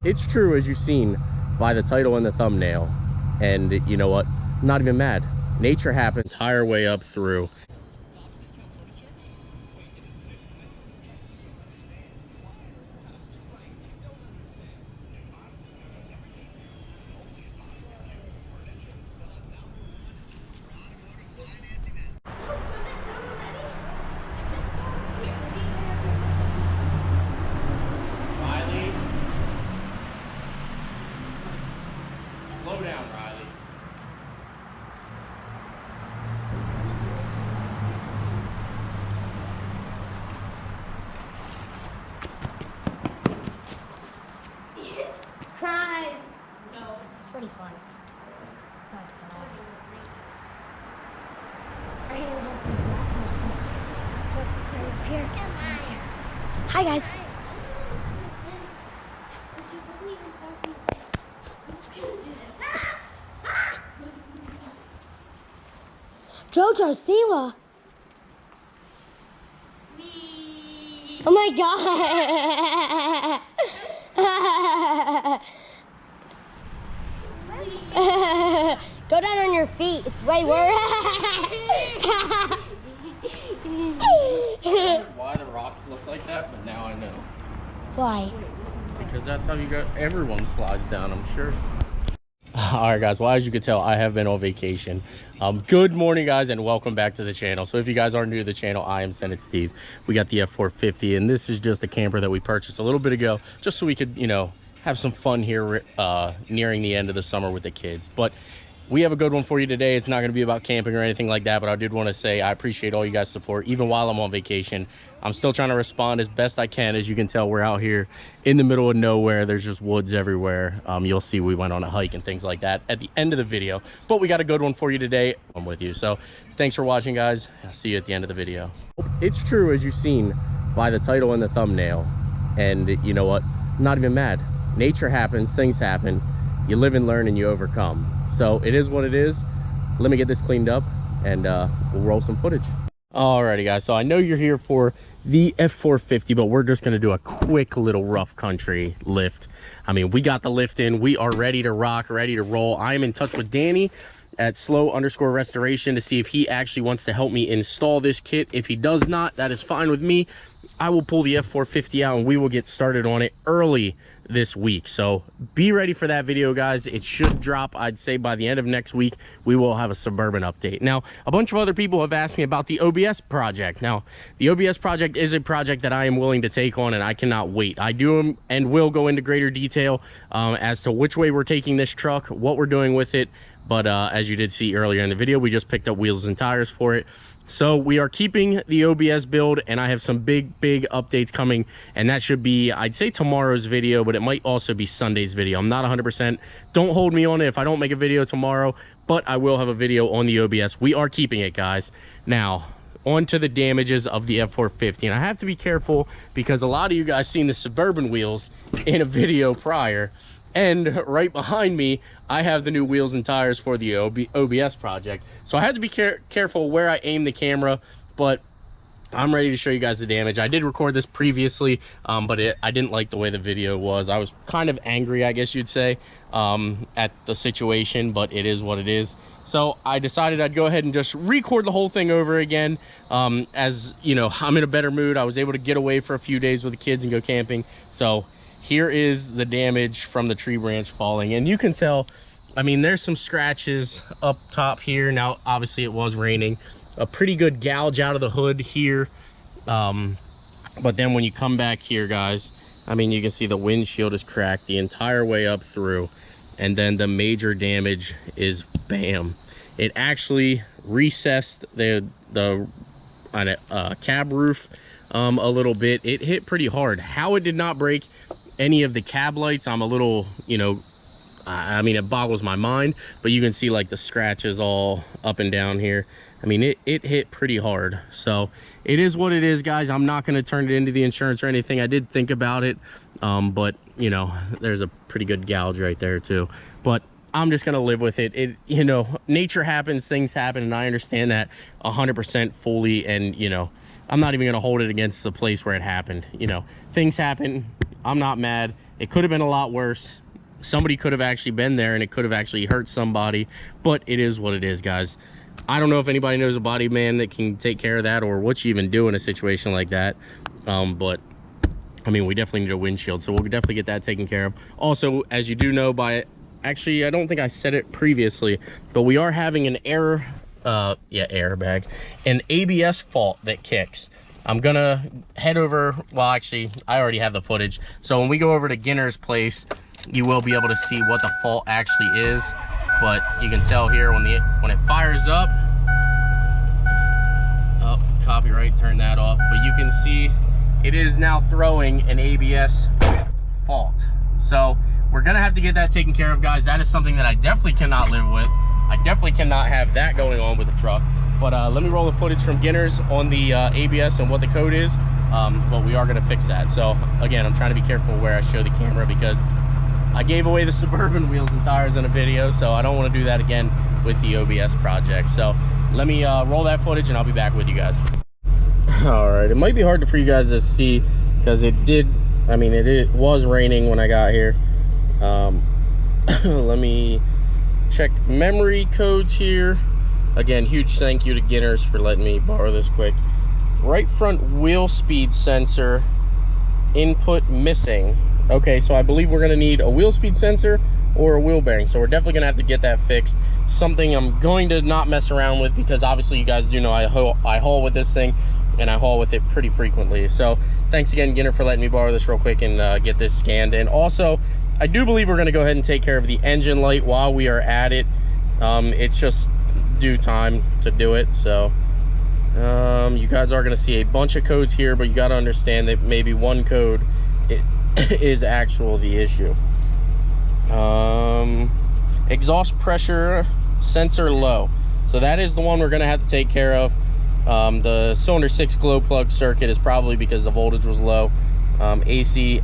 It's true, as you've seen by the title and the thumbnail. And you know what? I'm not even mad. Nature happens entire way up through. Slow down, Riley. Cry. No. It's pretty fun. Hi guys. Jojo Stewa. Oh my god. Go down on your feet. It's way worse. Why the rocks look like that, but now I know. Why? Because that's how you got everyone slides down, I'm sure. All right, guys. Well, as you can tell, I have been on vacation. Good morning, guys, and welcome back to the channel. So if you guys are new to the channel, I am Senate Steve. We got the F450, and this is just a camper that we purchased a little bit ago, just so we could, you know, have some fun here nearing the end of the summer with the kids. But we have a good one for you today. It's not going to be about camping or anything like that, but I did want to say I appreciate all you guys' support. Even while I'm on vacation, I'm still trying to respond as best I can. As you can tell, we're out here in the middle of nowhere. There's just woods everywhere. You'll see we went on a hike and things like that at the end of the video, but we got a good one for you today. I'm with you. So thanks for watching, guys. I'll see you at the end of the video. It's true, as you've seen by the title and the thumbnail. And you know what? I'm not even mad. Nature happens, things happen. You live and learn and you overcome. So it is what it is. Let me get this cleaned up and we'll roll some footage. Alrighty, guys, so I know you're here for the F450, but we're just gonna do a quick little rough country lift. I mean, we got the lift in, we are ready to rock, ready to roll. I am in touch with Danny at slow_restoration to see if he actually wants to help me install this kit. If he does not, that is fine with me. I will pull the F450 out and we will get started on it early this week. So be ready for that video, guys. It should drop, I'd say, by the end of next week. We will have a Suburban update. Now, a bunch of other people have asked me about the OBS project. Now, the OBS project is a project that I am willing to take on, and I cannot wait. I do and will go into greater detail as to which way we're taking this truck, what we're doing with it. But as you did see earlier in the video, we just picked up wheels and tires for it. So we are keeping the OBS build, and I have some big updates coming, and that should be, I'd say, tomorrow's video, but it might also be Sunday's video. I'm not 100%. Don't hold me on it if I don't make a video tomorrow, but I will have a video on the OBS. We are keeping it, guys. Now, on to the damages of the F450, and I have to be careful because a lot of you guys seen the Suburban wheels in a video prior, and right behind me, I have the new wheels and tires for the OBS project. So I had to be careful where I aim the camera, but I'm ready to show you guys the damage. I did record this previously, but I didn't like the way the video was. I was kind of angry, I guess you'd say, at the situation, but it is what it is. So I decided I'd go ahead and just record the whole thing over again. As you know, I'm in a better mood. I was able to get away for a few days with the kids and go camping. So here is the damage from the tree branch falling, and you can tell, I mean, there's some scratches up top here. Now, obviously it was raining. A pretty good gouge out of the hood here. But then when you come back here, guys, I mean, you can see the windshield is cracked the entire way up through. And then the major damage is, bam, it actually recessed the cab roof a little bit. It hit pretty hard. How it did not break any of the cab lights, I'm a little, you know, I mean, it boggles my mind, but you can see like the scratches all up and down here. I mean, it hit pretty hard. So it is what it is, guys. I'm not going to turn it into the insurance or anything. I did think about it, but you know, there's a pretty good gouge right there too. But I'm just going to live with it. You know, nature happens, things happen, and I understand that 100% fully. And, you know, I'm not even going to hold it against the place where it happened. You know, things happen. I'm not mad. It could have been a lot worse. Somebody could have actually been there and it could have actually hurt somebody, but it is what it is, guys. I don't know if anybody knows a body man that can take care of that, or what you even do in a situation like that. But I mean, we definitely need a windshield, so we'll definitely get that taken care of. Also, as you do know, actually, I don't think I said it previously, but we are having an airbag, an ABS fault that kicks. I'm gonna head over, well, actually, I already have the footage. So when we go over to Ginner's place, you will be able to see what the fault actually is. But you can tell here when it fires up, oh, copyright, turn that off. But you can see it is now throwing an ABS fault. So we're gonna have to get that taken care of, guys. That is something that I definitely cannot live with. I definitely cannot have that going on with the truck. But let me roll the footage from Ginner's on the ABS and what the code is. But we are gonna fix that. So again, I'm trying to be careful where I show the camera, because I gave away the Suburban wheels and tires in a video, so I don't want to do that again with the OBS project. So let me roll that footage and I'll be back with you guys. All right, it might be hard for you guys to see because it was raining when I got here. Let me check memory codes here. Again, huge thank you to Ginner's for letting me borrow this quick. Right front wheel speed sensor input missing. Okay, so I believe we're gonna need a wheel speed sensor or a wheel bearing. So we're definitely gonna have to get that fixed. Something I'm going to not mess around with, because obviously you guys do know I haul with this thing, and I haul with it pretty frequently. So thanks again, Ginner, for letting me borrow this real quick and get this scanned. And also, I do believe we're gonna go ahead and take care of the engine light while we are at it. It's just due time to do it. So you guys are gonna see a bunch of codes here, but you gotta understand that maybe one code is the issue. Exhaust pressure sensor low. So that is the one we're gonna have to take care of. The cylinder 6 glow plug circuit is probably because the voltage was low. AC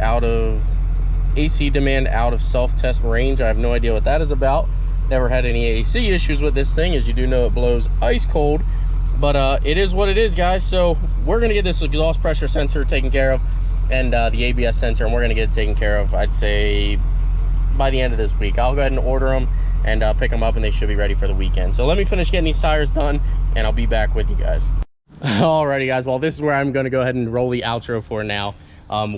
demand out of self-test range. I have no idea what that is about. Never had any AC issues with this thing. As you do know, it blows ice cold, but it is what it is, guys. So we're gonna get this exhaust pressure sensor taken care of, and the ABS sensor, and we're gonna get it taken care of, I'd say by the end of this week. I'll go ahead and order them and pick them up, and they should be ready for the weekend. So let me finish getting these tires done, and I'll be back with you guys. Alrighty, guys, well, this is where I'm gonna go ahead and roll the outro for now.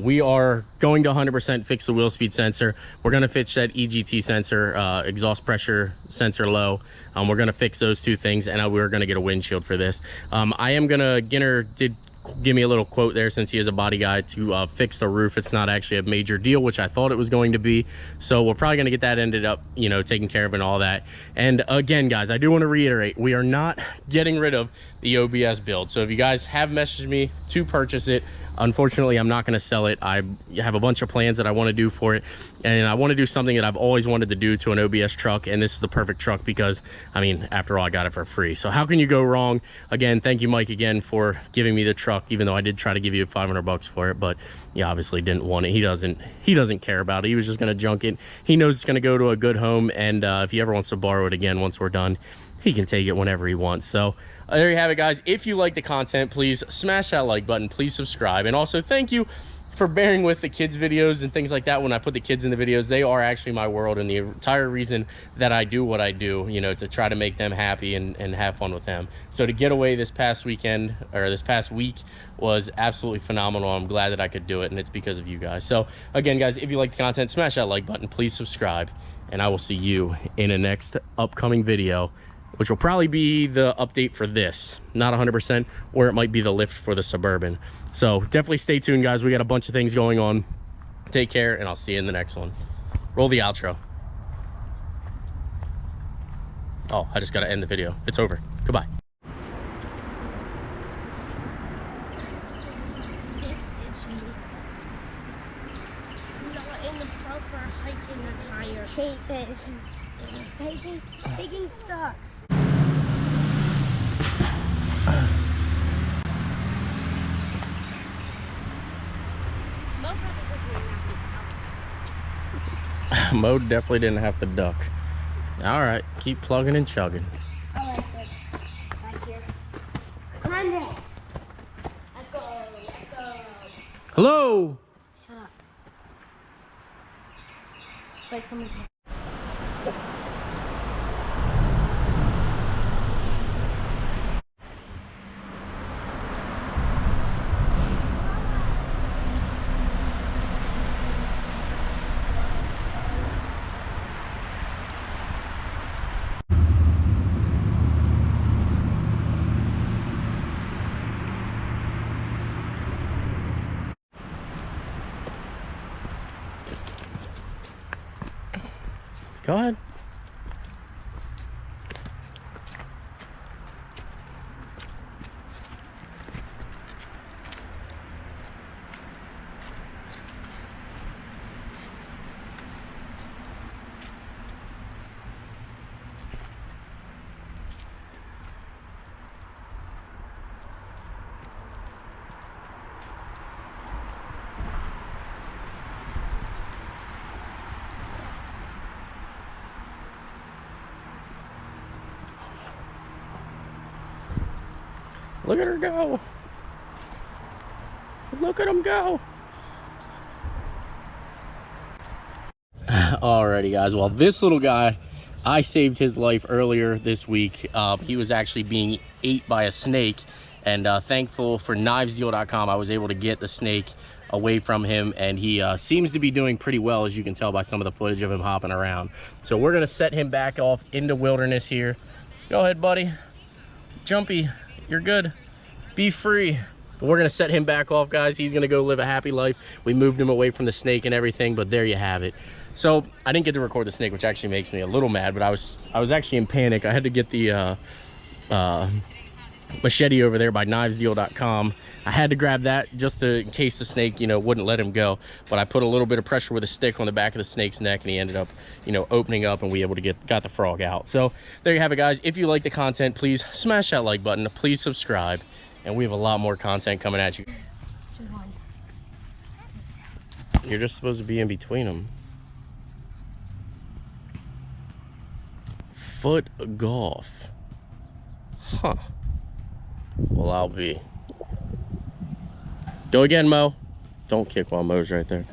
We are going to 100% fix the wheel speed sensor. We're gonna fix that EGT sensor, exhaust pressure sensor low. We're gonna fix those two things, and we're gonna get a windshield for this. Ginner did give me a little quote there, since he is a body guy, to fix the roof. It's not actually a major deal, which I thought it was going to be. So we're probably going to get that ended up, taken care of and all that. And again, guys, I do want to reiterate, we are not getting rid of the OBS build. So if you guys have messaged me to purchase it, unfortunately, I'm not going to sell it. I have a bunch of plans that I want to do for it, and I want to do something that I've always wanted to do to an OBS truck, and this is the perfect truck because, I mean, after all, I got it for free. So how can you go wrong? Again, thank you, Mike, again, for giving me the truck, even though I did try to give you $500 for it, but he obviously didn't want it. He doesn't care about it. He was just going to junk it. He knows it's going to go to a good home, and if he ever wants to borrow it again once we're done, he can take it whenever he wants. So there you have it, guys. If you like the content, please smash that like button, please subscribe, and also thank you for bearing with the kids videos and things like that. When I put the kids in the videos, they are actually my world and the entire reason that I do what I do, to try to make them happy and have fun with them. So to get away this past weekend, or this past week, was absolutely phenomenal. I'm glad that I could do it, and it's because of you guys. So again, guys, if you like the content, smash that like button, please subscribe, and I will see you in the next upcoming video, which will probably be the update for this. Not 100%, or it might be the lift for the Suburban. So definitely stay tuned, guys. We got a bunch of things going on. Take care, and I'll see you in the next one. Roll the outro. Oh, I just got to end the video. It's over. Goodbye. It's itchy. Not in the proper hiking attire. Hate this. Hiking sucks. Mo definitely didn't have to duck. All right, keep plugging and chugging. I like this. Right here. Come on, this. Let's go. Hello. Shut up. It's like someone. Go ahead. Look at her go. Look at him go. Alrighty, guys. Well, this little guy, I saved his life earlier this week. He was actually being ate by a snake, and thankful for knivesdeal.com, I was able to get the snake away from him, and he seems to be doing pretty well, as you can tell by some of the footage of him hopping around. So we're gonna set him back off into wilderness here. Go ahead, buddy. Jumpy, you're good. Be free. But we're gonna set him back off, guys. He's gonna go live a happy life. We moved him away from the snake and everything, but there you have it. So I didn't get to record the snake, which actually makes me a little mad, but I was actually in panic. I had to get the machete over there by knivesdeal.com. I had to grab that just in case the snake, you know, wouldn't let him go. But I put a little bit of pressure with a stick on the back of the snake's neck, and he ended up, you know, opening up, and we were able to got the frog out. So there you have it, guys. If you like the content, please smash that like button. Please subscribe, and we have a lot more content coming at you. You're just supposed to be in between them. Foot golf. Huh. Well, I'll be. Go again, Mo. Don't kick while Mo's right there.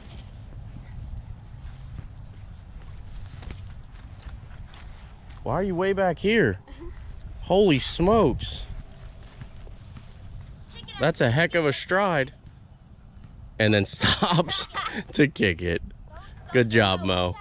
Why are you way back here? Holy smokes. That's a heck of a stride. And then stops to kick it. Good job, Mo.